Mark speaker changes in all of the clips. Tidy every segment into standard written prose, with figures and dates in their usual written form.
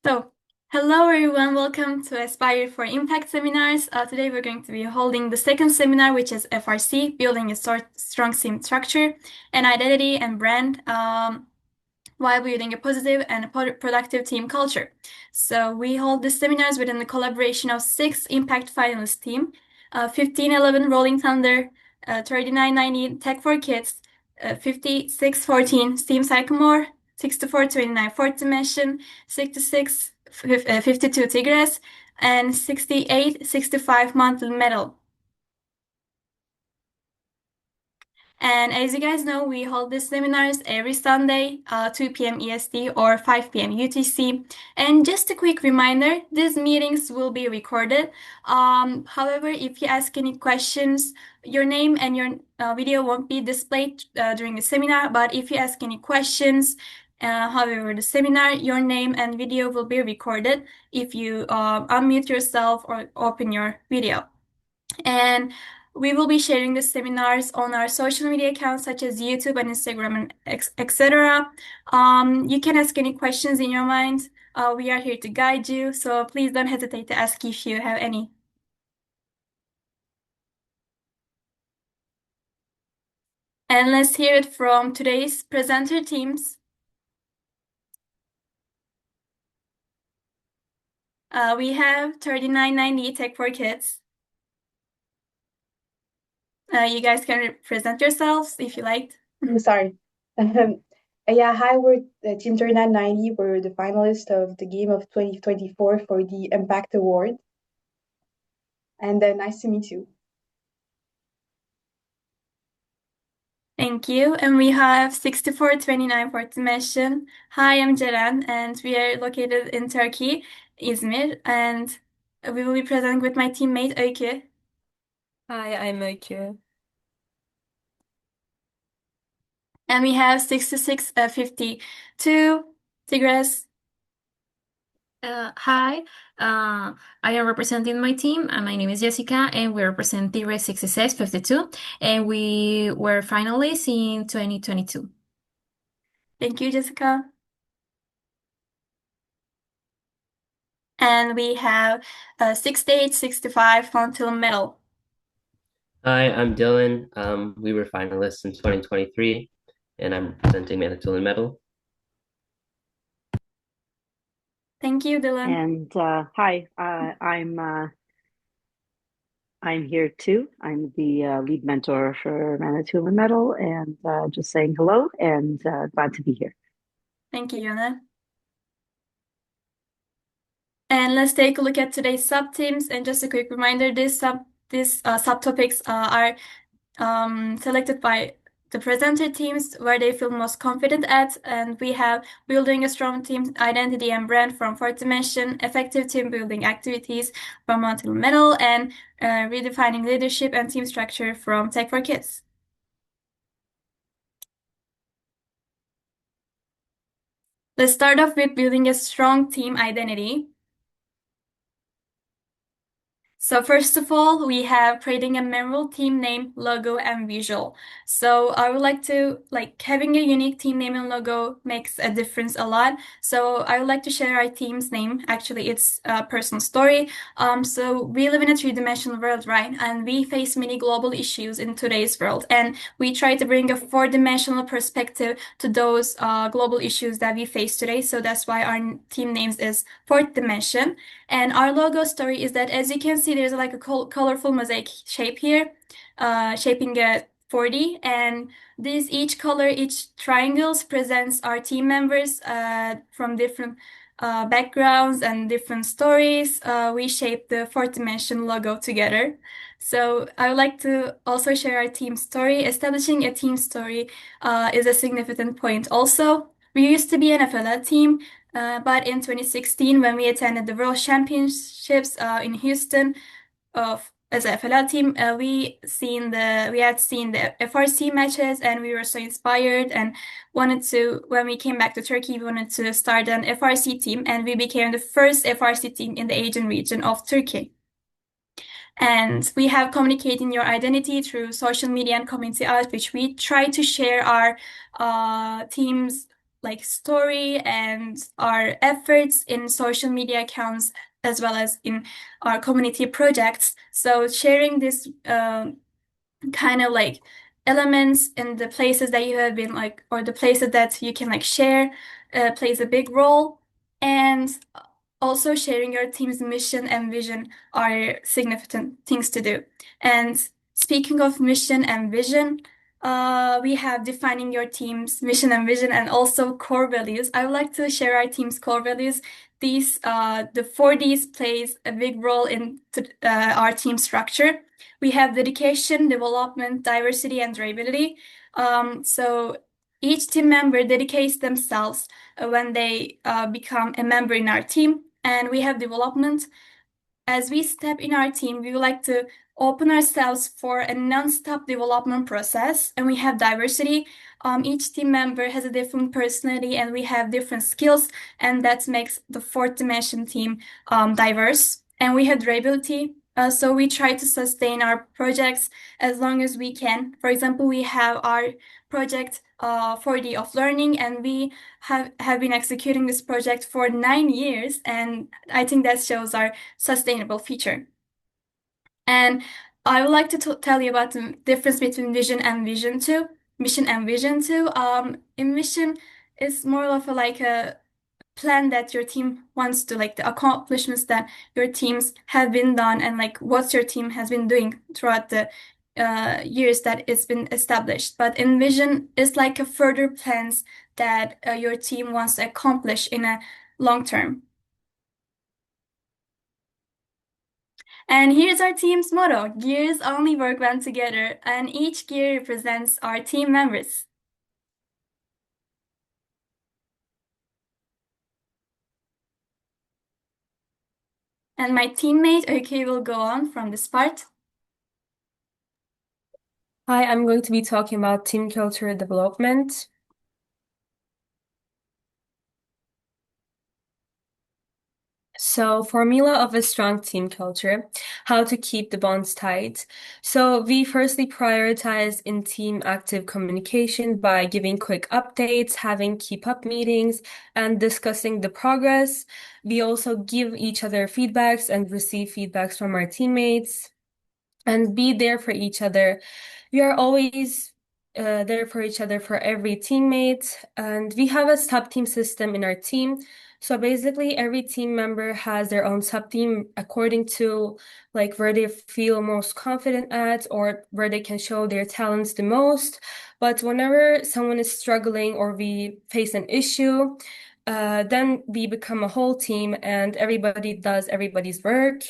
Speaker 1: So, hello everyone, welcome to Aspire for Impact seminars. Today we're going to be holding the second seminar, which is FRC, Building a Strong Team Structure and Identity and Brand while building a positive and productive team culture. So we hold these seminars within the collaboration of 6 Impact finalist team, 1511 Rolling Thunder, 3990 Tech for Kids, 5614 Steam Sycamore, 6429 Fourth Dimension, 52 Tigres, and 6865 Mountain Metal. And as you guys know, we hold these seminars every Sunday, 2 p.m. EST or 5 p.m. UTC. And just a quick reminder, these meetings will be recorded. However, if you ask any questions, your name and your video won't be displayed during the seminar. But if you ask any questions, however, the seminar, your name and video will be recorded if you unmute yourself or open your video. And we will be sharing the seminars on our social media accounts such as YouTube and Instagram and etc. You can ask any questions in your mind. We are here to guide you, so please don't hesitate to ask if you have any. And let's hear it from today's presenter teams. We have 3990 Tech for Kids. You guys can present yourselves if you liked.
Speaker 2: I'm sorry. Yeah, hi, we're Team 3990. We're the finalists of the game of 2024 for the Impact Award. And nice to meet you.
Speaker 1: Thank you. And we have 6429 Fourth Dimension. Hi, I'm Ceren, and we are located in Turkey, Izmir, and we will be presenting with my teammate Öykü.
Speaker 3: Hi, I'm Öykü.
Speaker 1: And we have 6652 Tigres.
Speaker 3: Hi, I am representing my team, and my name is Jessica, and we represent Tigre 6652, and we were finalists in 2022.
Speaker 1: Thank you, Jessica. And we have 6865 Fountain Metal.
Speaker 4: Hi, I'm Dylan. We were finalists in 2023, and I'm representing Manitoulin Metal.
Speaker 1: Thank you, Dylan.
Speaker 5: And hi, I'm here too. I'm the lead mentor for Manitoulin Metal, and just saying hello and glad to be here.
Speaker 1: Thank you, Yona. And let's take a look at today's sub-teams. And just a quick reminder, these subtopics are selected by the presenter teams where they feel most confident at. And we have building a strong team identity and brand from Fourth Dimension, effective team building activities from Mountain Metal, and redefining leadership and team structure from Tech for Kids. Let's start off with building a strong team identity. So first of all, we have creating a memorable team name, logo, and visual. So I would like to, having a unique team name and logo makes a difference a lot. So I would like to share our team's name. Actually, it's a personal story. So we live in a three-dimensional world, right? And we face many global issues in today's world. And we try to bring a four-dimensional perspective to those global issues that we face today. So that's why our team names is Fourth Dimension. And our logo story is that, as you can see, there's like a colorful mosaic shape here, shaping a 4D. And each color, each triangles presents our team members from different backgrounds and different stories. We shape the fourth dimension logo together. So I would like to also share our team story. Establishing a team story is a significant point also. We used to be an FLL team. But in 2016, when we attended the World Championships in Houston as a FLL team, we had seen the FRC matches, and we were so inspired and wanted to. When we came back to Turkey, we wanted to start an FRC team, and we became the first FRC team in the Aegean region of Turkey. And we have communicating your identity through social media and community outreach. We try to share our team's like story and our efforts in social media accounts as well as in our community projects. So sharing this kind of like elements in the places that you have been like, or the places that you can like share, plays a big role. And also sharing your team's mission and vision are significant things to do. And speaking of mission and vision, we have defining your team's mission and vision and also core values. I would like to share our team's core values. These, the 4Ds plays a big role in our team structure. We have dedication, development, diversity, and durability. So each team member dedicates themselves when they become a member in our team. And we have development. As we step in our team, we would like to open ourselves for a non-stop development process. And we have diversity. Each team member has a different personality and we have different skills, and that makes the fourth dimension team diverse. And we have durability. So we try to sustain our projects as long as we can. For example, we have our project 4D of learning, and we have been executing this project for 9 years, and I think that shows our sustainable future. And I would like to tell you about the difference between vision and vision two. Mission and vision two. In mission, it's more of like a plan that your team wants to, like the accomplishments that your teams have been done, and like what your team has been doing throughout the years that it's been established. But in vision, it's like a further plans that your team wants to accomplish in a long term. And here's our team's motto: gears only work when together, and each gear represents our team members. And my teammate, OK, will go on from this part.
Speaker 6: Hi, I'm going to be talking about team culture development. So, formula of a strong team culture, how to keep the bonds tight. So, we firstly prioritize in-team active communication by giving quick updates, having keep-up meetings, and discussing the progress. We also give each other feedbacks and receive feedbacks from our teammates and be there for each other. We are always there for each other for every teammate, and we have a sub-team system in our team. So basically, every team member has their own sub-team according to like where they feel most confident at or where they can show their talents the most. But whenever someone is struggling or we face an issue, then we become a whole team and everybody does everybody's work.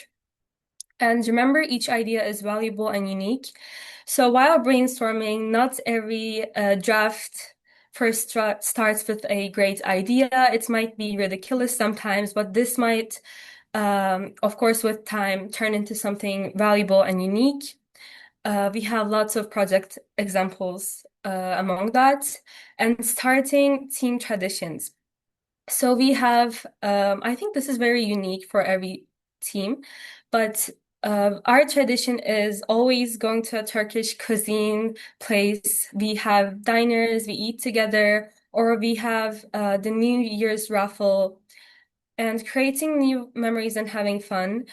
Speaker 6: And remember, each idea is valuable and unique. So while brainstorming, not every draft first starts with a great idea. It might be ridiculous sometimes, but this might, of course, with time, turn into something valuable and unique. We have lots of project examples among that. And starting team traditions. So we have, I think this is very unique for every team, but our tradition is always going to a Turkish cuisine place. We have diners, we eat together, or we have the New Year's raffle and creating new memories and having fun.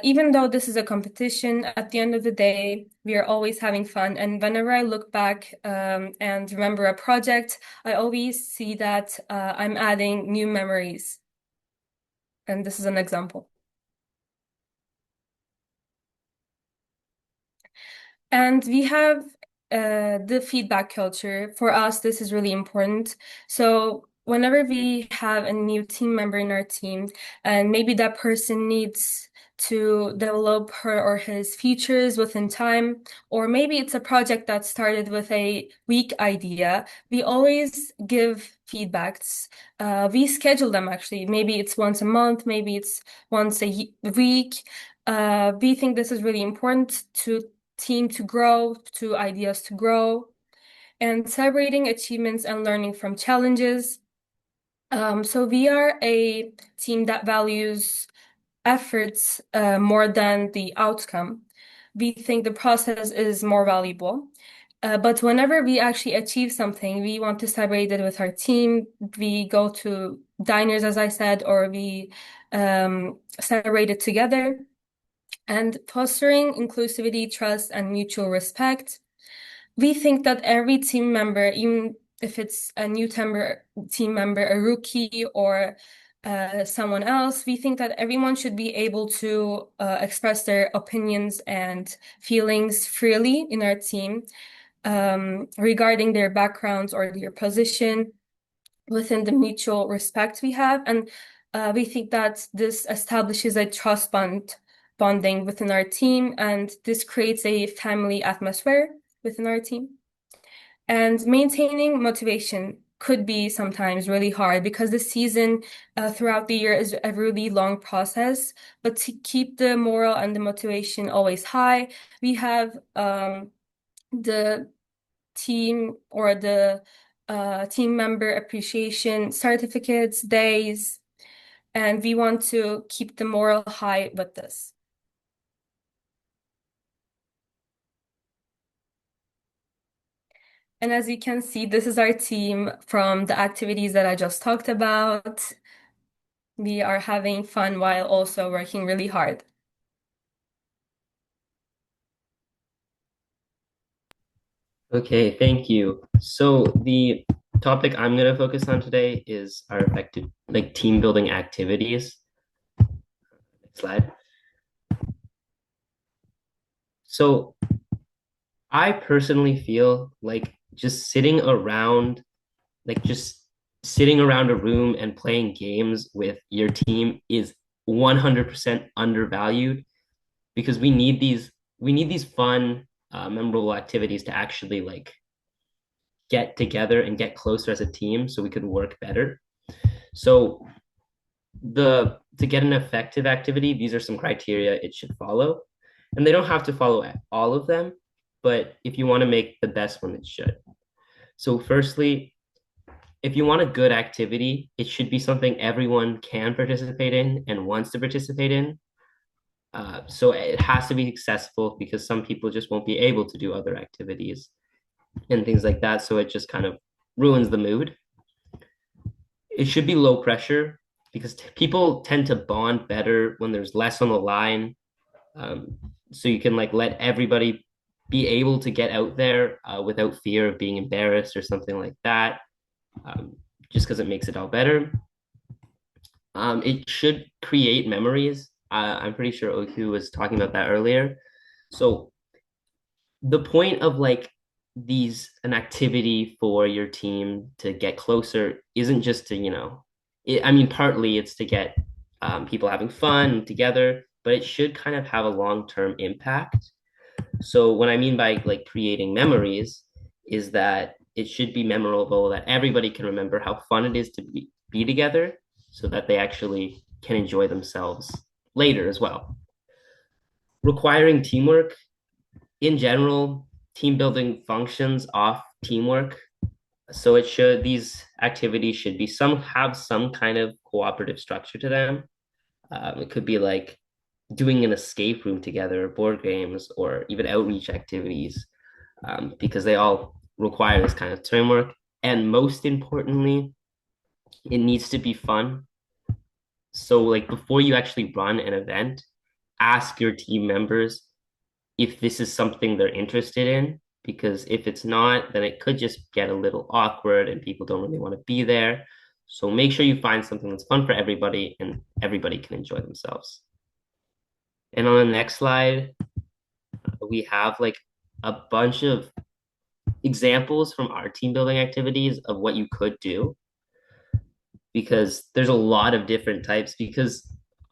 Speaker 6: Even though this is a competition, at the end of the day, we are always having fun. And whenever I look back and remember a project, I always see that I'm adding new memories. And this is an example. And we have the feedback culture. For us, this is really important. So whenever we have a new team member in our team, and maybe that person needs to develop her or his features within time, or maybe it's a project that started with a weak idea, we always give feedbacks. We schedule them actually. Maybe it's once a month, maybe it's once a week. We think this is really important to team to grow, to ideas to grow, and celebrating achievements and learning from challenges. So we are a team that values efforts more than the outcome. We think the process is more valuable. But whenever we actually achieve something, we want to celebrate it with our team. We go to diners, as I said, or we celebrate it together. And fostering inclusivity, trust, and mutual respect. We think that every team member, even if it's a new team member, a rookie, or someone else, we think that everyone should be able to express their opinions and feelings freely in our team, regarding their backgrounds or their position within the mutual respect we have. And we think that this establishes a bonding within our team, and this creates a family atmosphere within our team. And maintaining motivation could be sometimes really hard because the season throughout the year is a really long process. But to keep the morale and the motivation always high, we have the team or the team member appreciation certificates, days, and we want to keep the morale high with this. And as you can see, this is our team from the activities that I just talked about. We are having fun while also working really hard.
Speaker 4: Okay, thank you. So the topic I'm going to focus on today is our effective team building activities. Next slide. So I personally feel like just sitting around a room and playing games with your team is 100% undervalued because we need these fun, memorable activities to actually get together and get closer as a team so we could work better. So the to get an effective activity, these are some criteria it should follow. And they don't have to follow all of them, but if you want to make the best one, it should. So firstly, if you want a good activity, it should be something everyone can participate in and wants to participate in. So it has to be accessible because some people just won't be able to do other activities and things like that. So it just kind of ruins the mood. It should be low pressure because people tend to bond better when there's less on the line. So you can let everybody be able to get out there without fear of being embarrassed or something like that, just because it makes it all better. It should create memories. I'm pretty sure Oku was talking about that earlier. So the point of an activity for your team to get closer isn't just to, I mean, partly it's to get people having fun together, but it should kind of have a long-term impact. So what I mean by creating memories is that it should be memorable, that everybody can remember how fun it is to be together so that they actually can enjoy themselves later as well. Requiring teamwork in general, team building functions off teamwork. So these activities should have some kind of cooperative structure to them. It could be like doing an escape room together, board games, or even outreach activities, because they all require this kind of teamwork. And most importantly, it needs to be fun. So before you actually run an event, ask your team members if this is something they're interested in, because if it's not, then it could just get a little awkward and people don't really want to be there. So make sure you find something that's fun for everybody and everybody can enjoy themselves. And on the next slide, we have a bunch of examples from our team building activities of what you could do, because there's a lot of different types. Because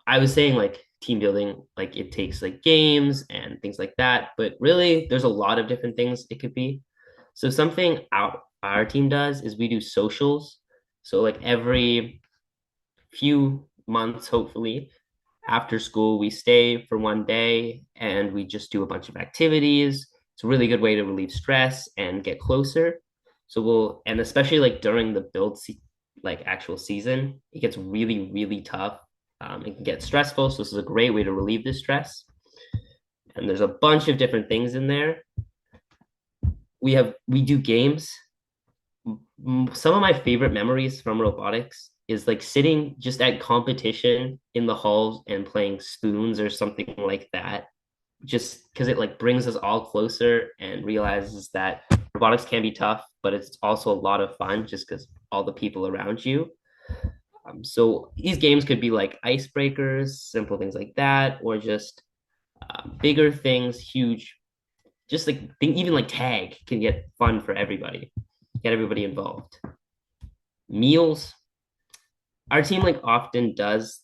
Speaker 4: I was saying team building, it takes games and things like that, but really there's a lot of different things it could be. So something our team does is we do socials. So every few months, hopefully, after school, we stay for one day and we just do a bunch of activities. It's a really good way to relieve stress and get closer. So and especially during the actual season, it gets really, really tough. It can get stressful. So this is a great way to relieve the stress. And there's a bunch of different things in there. we do games. Some of my favorite memories from robotics is like sitting just at competition in the halls and playing spoons or something like that, just because it like brings us all closer and realizes that robotics can be tough, but it's also a lot of fun just because all the people around you. So these games could be like icebreakers, simple things like that, or just bigger things, huge, just like even like tag can get fun for everybody, get everybody involved. Meals, our team like often does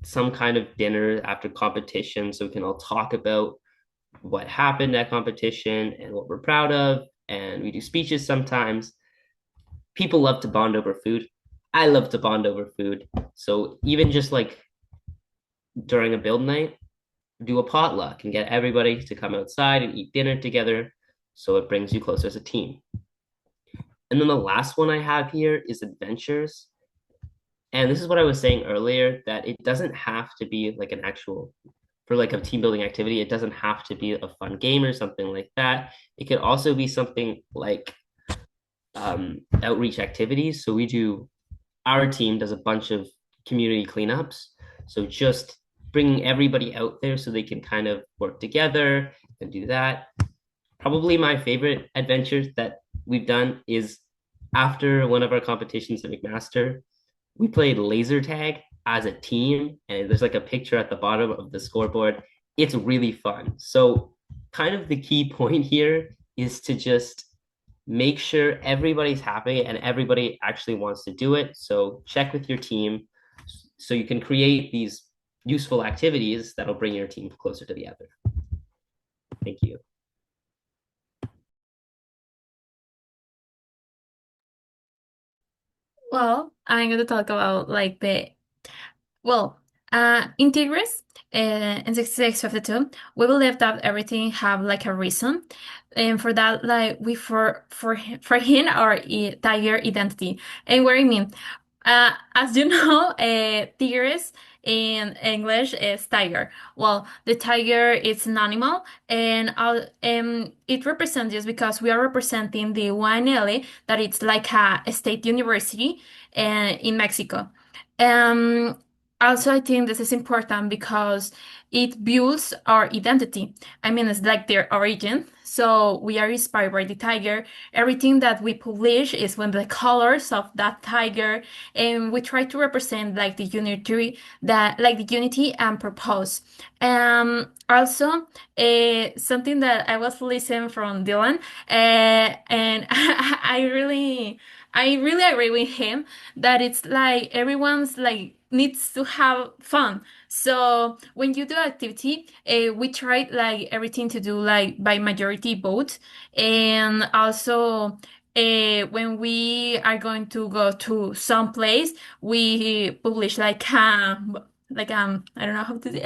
Speaker 4: some kind of dinner after competition so we can all talk about what happened at competition and what we're proud of, and we do speeches sometimes. People love to bond over food. I love to bond over food. So even just like during a build night, do a potluck and get everybody to come outside and eat dinner together. So it brings you closer as a team. And then the last one I have here is adventures. And this is what I was saying earlier, that it doesn't have to be like an actual, for like a team building activity, it doesn't have to be a fun game or something like that. It could also be something like outreach activities. So our team does a bunch of community cleanups. So just bringing everybody out there so they can kind of work together and do that. Probably my favorite adventures that we've done is after one of our competitions at McMaster, we played laser tag as a team, and there's like a picture at the bottom of the scoreboard. It's really fun. So, kind of the key point here is to just make sure everybody's happy and everybody actually wants to do it. So, check with your team so you can create these useful activities that'll bring your team closer together. Thank you.
Speaker 3: Well, I'm going to talk about like well, in Tigris, in 6652, we believe that everything have like a reason, and for that, like we for him our tiger identity. And what I mean, as you know, Tigris in English is tiger. Well, the tiger is an animal, and it represents just because we are representing the UNL, that it's like a state university, in Mexico. Um, Also, I think this is important because it builds our identity. I mean, it's like their origin. So we are inspired by the tiger. Everything that we publish is when the colors of that tiger, and we try to represent like the unity, that like the unity and purpose. Also, something that I was listening from Dylan, and I really agree with him that it's like everyone's like needs to have fun. So when you do activity, we try like everything to do like by majority vote, and also when we are going to go to some place, we publish I don't know how to say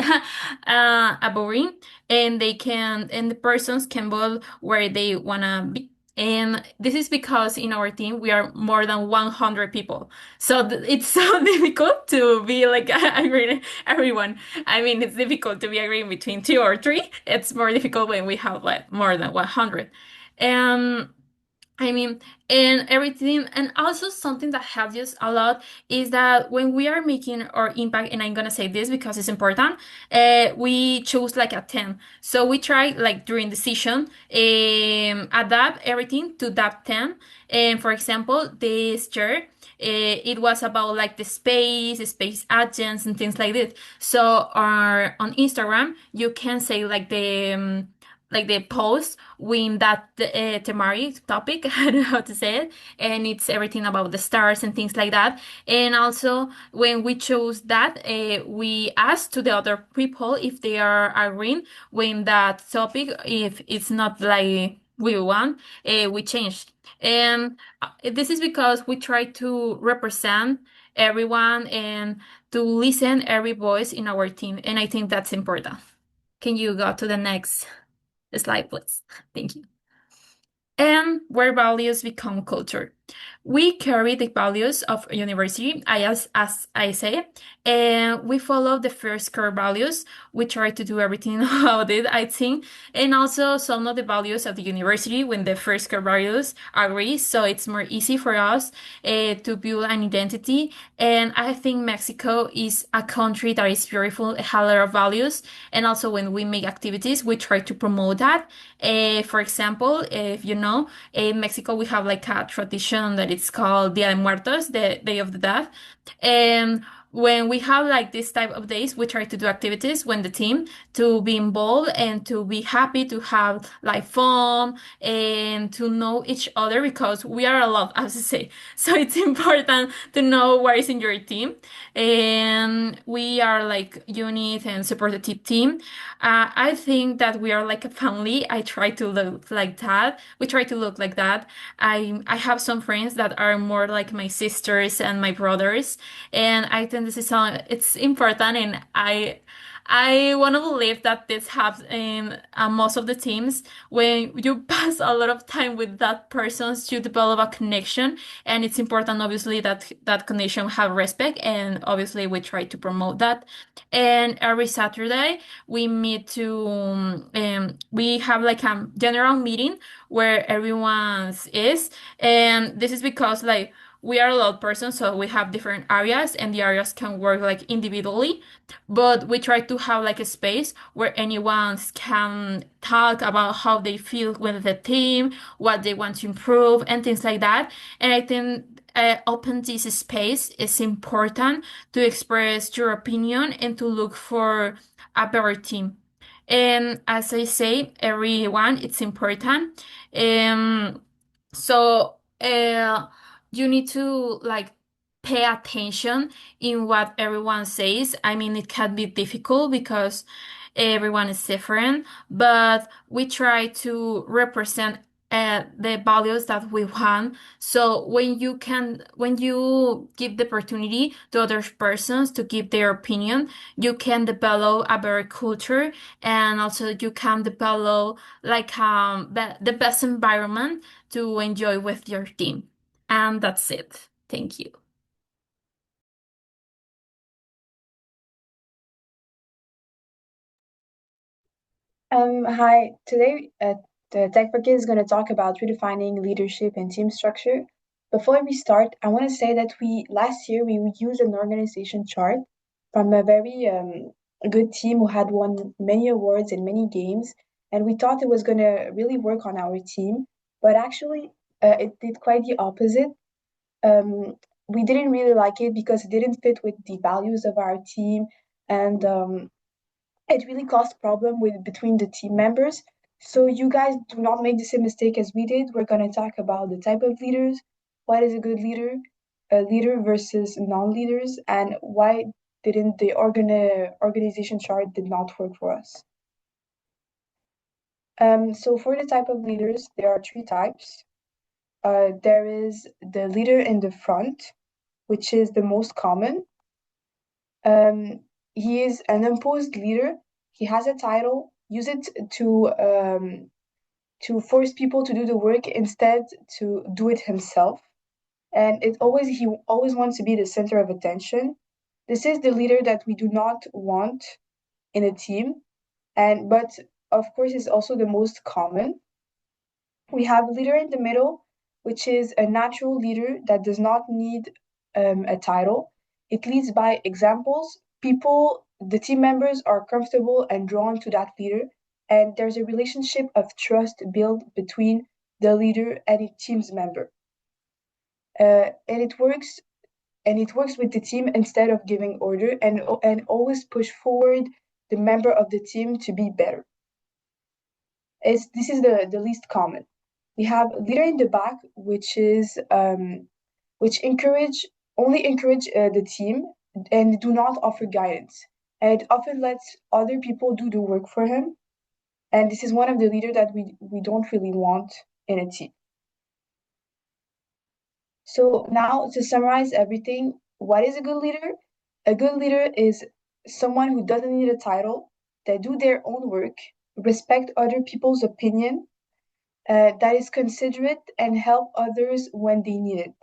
Speaker 3: a boring, and the persons can vote where they wanna be. And this is because in our team we are more than 100 people. So it's so difficult to be like agreeing everyone. I mean, it's difficult to be agreeing between two or three. It's more difficult when we have like more than 100. Um, I mean, and everything, and also something that helps us a lot is that when we are making our impact, and I'm gonna say this because it's important, we choose like a 10. So we try like during the session, adapt everything to that 10. And for example, this year, it was about like the space agents and things like this. So on Instagram, you can say like the post with that thematic topic, I don't know how to say it, and it's everything about the stars and things like that. And also, when we chose that, we asked to the other people if they are agreeing with that topic. If it's not like we want, we changed. And this is because we try to represent everyone and to listen every voice in our team, and I think that's important. Can you go to the next slide, please? Thank you. And where values become culture. We carry the values of university, as I say, and we follow the first core values. We try to do everything about it, I think, and also some of the values of the university when the first core values agree, so it's more easy for us to build an identity. And I think Mexico is a country that is beautiful, it has a lot of values, and also when we make activities, we try to promote that. For example, if you know, in Mexico, we have like a tradition that it's called Dia de Muertos, the Day of the Dead. And when we have like this type of days, we try to do activities when the team to be involved and to be happy to have like fun and to know each other because we are a lot, as I say. So it's important to know what is in your team. And we are like unit and supportive team. I think that we are like a family. I try to look like that. We try to look like that. I have some friends that are more like my sisters and my brothers, and I think this is it's important, and I want to believe that this happens in most of the teams. When you pass a lot of time with that person, you develop a connection, and it's important, obviously, that that connection have respect, and obviously we try to promote that. And every Saturday we meet to we have like a general meeting where everyone is, and this is because like we are a lot of persons, so we have different areas, and the areas can work like individually, but we try to have like a space where anyone can talk about how they feel with the team, what they want to improve, and things like that. And I think open this space is important to express your opinion and to look for a better team. And as I say, everyone, it's important. So you need to like pay attention in what everyone says. I mean, it can be difficult because everyone is different, but we try to represent the values that we want. So when you give the opportunity to other persons to give their opinion, you can develop a better culture, and also you can develop like the best environment to enjoy with your team. And that's it. Thank you.
Speaker 2: Hi. Today, the Tech Packet is going to talk about redefining leadership and team structure. Before we start, I want to say that last year we used an organization chart from a very good team who had won many awards in many games, and we thought it was going to really work on our team, but actually, it did quite the opposite. Um, we didn't really like it because it didn't fit with the values of our team, and it really caused problem with between the team members. So you guys do not make the same mistake as we did. We're going to talk about the type of leaders, what is a good leader, a leader versus non-leaders, and why didn't the organization chart did not work for us. So for the type of leaders, there are three types. There is the leader in the front, which is the most common. Um, he is an imposed leader. He has a title. Use it to force people to do the work instead to do it himself. And he always wants to be the center of attention. This is the leader that we do not want in a team. But of course is also the most common. We have leader in the middle, which is a natural leader that does not need a title. It leads by examples. The team members are comfortable and drawn to that leader, and there's a relationship of trust built between the leader and its team's member. And it works with the team instead of giving order, and always push forward the member of the team to be better. This is the least common. We have leader in the back, which encourage the team and do not offer guidance. And it often lets other people do the work for him. And this is one of the leaders that we don't really want in a team. So now to summarize everything, what is a good leader? A good leader is someone who doesn't need a title, that do their own work, respect other people's opinion, that is considerate and help others when they need it.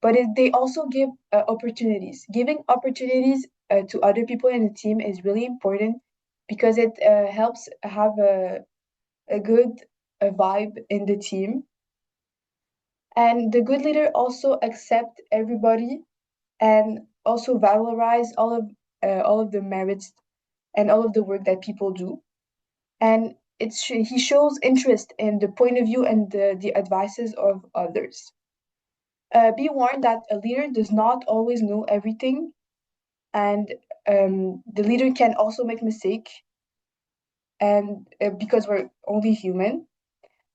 Speaker 2: But they also give opportunities. Giving opportunities to other people in the team is really important because it helps have a good vibe in the team. And the good leader also accept everybody and also valorize all of the merits and all of the work that people do. And he shows interest in the point of view and the advices of others. Be warned that a leader does not always know everything, and the leader can also make mistake, and because we're only human.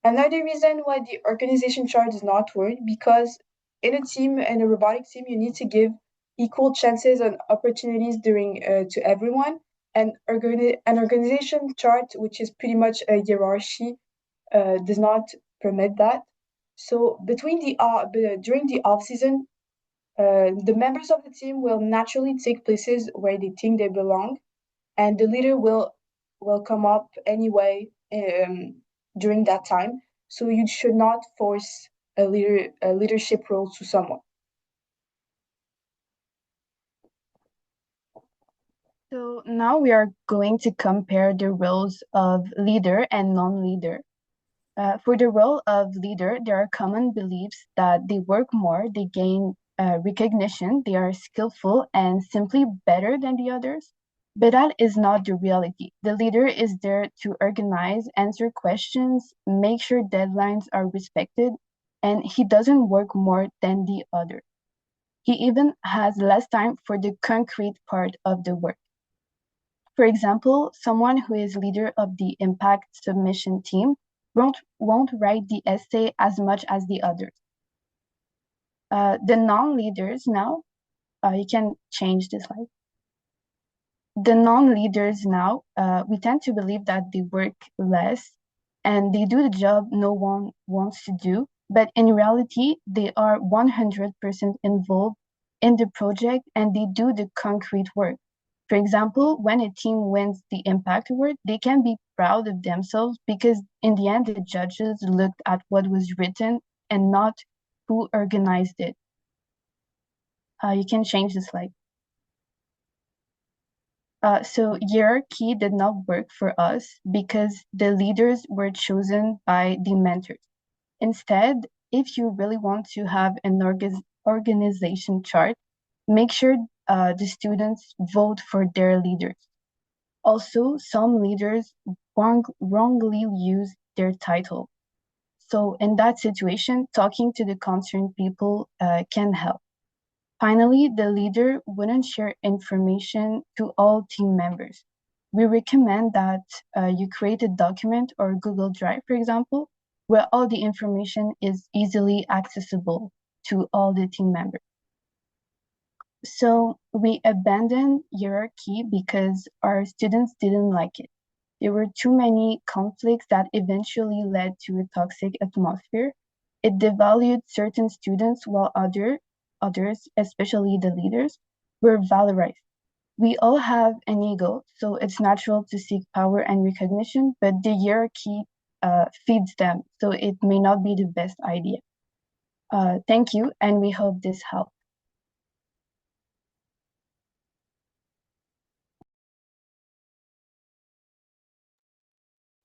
Speaker 2: Another reason why the organization chart does not work because in a team, in a robotic team, you need to give equal chances and opportunities during to everyone. And an organization chart, which is pretty much a hierarchy, does not permit that. So during the off season, the members of the team will naturally take places where they think they belong, and the leader will come up anyway during that time. So you should not force a leadership role to someone. So now we are going to compare the roles of leader and non-leader. For the role of leader, there are common beliefs that they work more, they gain recognition, they are skillful and simply better than the others. But that is not the reality. The leader is there to organize, answer questions, make sure deadlines are respected, and he doesn't work more than the other. He even has less time for the concrete part of the work. For example, someone who is leader of the impact submission team won't write the essay as much as the others. The non-leaders now, you can change the slide. The non-leaders now, we tend to believe that they work less and they do the job no one wants to do, but in reality, they are 100% involved in the project and they do the concrete work. For example, when a team wins the Impact Award, they can be proud of themselves because in the end, the judges looked at what was written and not who organized it. You can change the slide. So hierarchy did not work for us because the leaders were chosen by the mentors. Instead, if you really want to have an organization chart, make sure the students vote for their leaders. Also, some leaders wrongly use their title. So in that situation, talking to the concerned people can help. Finally, the leader wouldn't share information to all team members. We recommend that you create a document or Google Drive, for example, where all the information is easily accessible to all the team members. So we abandoned hierarchy because our students didn't like it. There were too many conflicts that eventually led to a toxic atmosphere. It devalued certain students while others, especially the leaders, were valorized. We all have an ego, so it's natural to seek power and recognition, but the hierarchy feeds them, so it may not be the best idea. Thank you, and we hope this helped.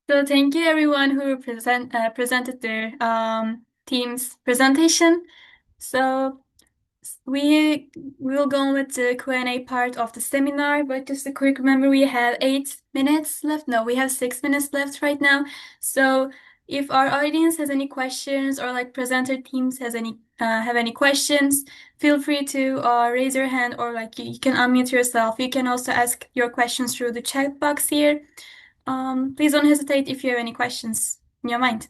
Speaker 1: So thank you everyone who presented their team's presentation. So we will go on with the Q&A part of the seminar, but just a quick reminder, we have 8 minutes left. No, we have 6 minutes left right now. So if our audience has any questions or like presenter teams has any have any questions, feel free to raise your hand or like you can unmute yourself. You can also ask your questions through the chat box here. Please don't hesitate if you have any questions in your mind.